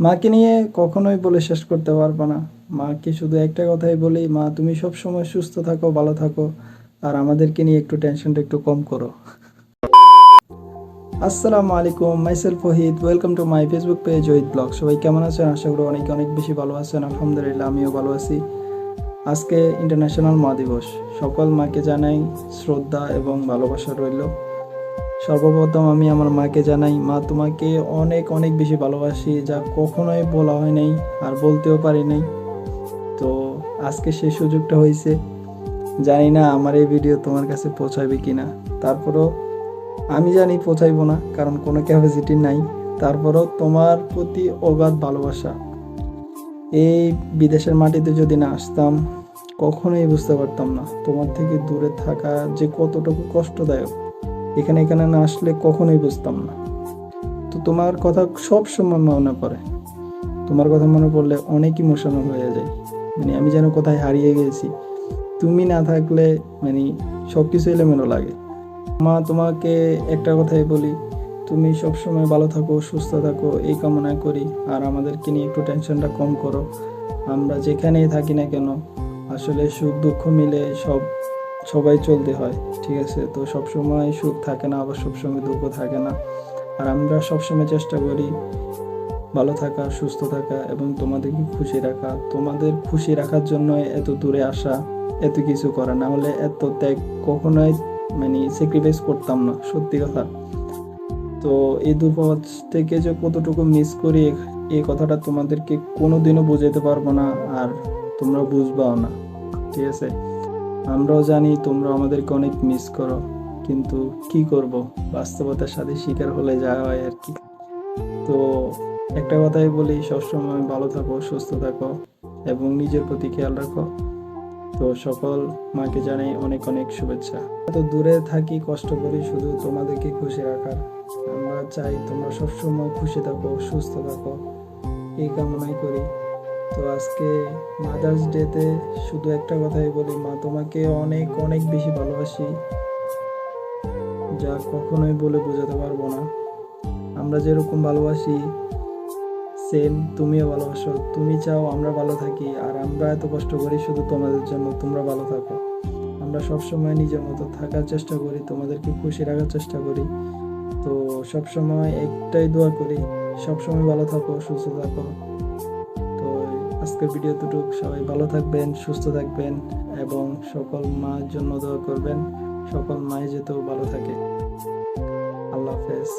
মাকে নিয়ে কখনোই বলে শেষ করতে পারবো না। মাকে শুধু একটা কথাই বলি, মা তুমি সব সময় সুস্থ থাকো, ভালো থাকো, আর আমাদেরকে নিয়ে একটু টেনশনটা একটু কম করো। আসসালামু আলাইকুম, myself Ohid, welcome to my Facebook page Ohid blog. সবাই কেমন আছেন? আশা করি অনেক অনেক বেশি ভালো আছেন। আলহামদুলিল্লাহ, আমিও ভালো আছি। আজকে ইন্টারন্যাশনাল মা দিবস। সকল মাকে জানাই শ্রদ্ধা এবং ভালোবাসা রইল। সর্বপ্রথম আমি আমার মাকে জানাই, মা তোমাকে অনেক অনেক বেশি ভালোবাসি, যা কখনোই বলা হয় নাই আর বলতেও পারি নাই। তো আজকে সেই সুযোগটা হয়েছে। জানি না আমার এই ভিডিও তোমার কাছে পৌঁছাবে কিনা, তারপরও আমি জানি পৌঁছাইবো না, কারণ কোনো ক্যাপাসিটি নাই। তারপরও তোমার প্রতি অগাধ ভালোবাসা। এই বিদেশের মাটিতে যদি না আসতাম, কখনোই বুঝতে পারতাম না তোমার থেকে দূরে থাকা যে কতটুকু কষ্টদায়ক। এখানে এখানে না আসলে কখনোই বুঝতাম না। তো তোমার কথা সব সময় মনে পড়ে। তোমার কথা মনে পড়লে অনেক ইমোশনাল হয়ে যায়, মানে আমি যেন কোথায় হারিয়ে গেছি। তুমি না থাকলে মানে সব কিছু এলোমেলো লাগে। মা তোমাকে একটা কথাই বলি, তুমি সবসময় ভালো থাকো, সুস্থ থাকো, এই কামনা করি। আর আমাদেরকে নিয়ে একটু টেনশনটা কম করো। আমরা যেখানেই থাকি না কেন, আসলে সুখ দুঃখ মিলে সবাই চলতে হয়, ঠিক আছে? তো সবসময় সুখ থাকে না, আবার সবসময় দুঃখ থাকে না। আর আমরা সবসময় চেষ্টা করি ভালো থাকা, সুস্থ থাকা এবং তোমাদেরকে খুশি রাখা। তোমাদের খুশি রাখার জন্য এত দূরে আসা, এত কিছু করা, না হলে এত ত্যাগ কখনোই মানে স্যাক্রিফাইস করতাম না, সত্যি কথা। তো এই দূরপথ থেকে যে কতটুকু মিস করি, এই কথাটা তোমাদেরকে কোনোদিনও বোঝাতে পারবো না, আর তোমরা বুঝবাও না, ঠিক আছে? আমরাও জানি তোমরা আমাদেরকে অনেক মিস করো, কিন্তু কি করব, বাস্তবতার সাথে শিকার হলে যা হয় আর কি। তো একটা কথাই বলি, সবসময় ভালো থাকো, সুস্থ থাকো এবং নিজের প্রতি খেয়াল রাখো। তো সকল মাকে জানাই অনেক অনেক শুভেচ্ছা। এত দূরে থাকি, কষ্ট করি শুধু তোমাদেরকে খুশি রাখার। আমরা চাই তোমরা সবসময় খুশি থাকো, সুস্থ থাকো, এই কামনাই করি। তো আজকে মাদার্স ডেতে শুধু একটা কথাই বলি, মা তোমাকে অনেক অনেক বেশি ভালোবাসি, যা কখনোই বলে বোঝাতে পারবো না। আমরা যেরকম ভালোবাসি, সেম তুমিও ভালোবাসো। তুমি চাও আমরা ভালো থাকি, আর আমরা এত কষ্ট করি শুধু তোমাদের জন্য, তোমরা ভালো থাকো। আমরা সবসময় নিজের মতো থাকার চেষ্টা করি, তোমাদেরকে খুশি রাখার চেষ্টা করি। তো সবসময় একটাই দোয়া করি, সবসময় ভালো থাকো, সুস্থ থাকো। তো আজকের ভিডিও দুটুক, সবাই ভালো থাকবেন, সুস্থ থাকবেন এবং সকল মার জন্য দোয়া করবেন। সকল মাই যেতেও ভালো থাকে। আল্লাহ হাফেজ।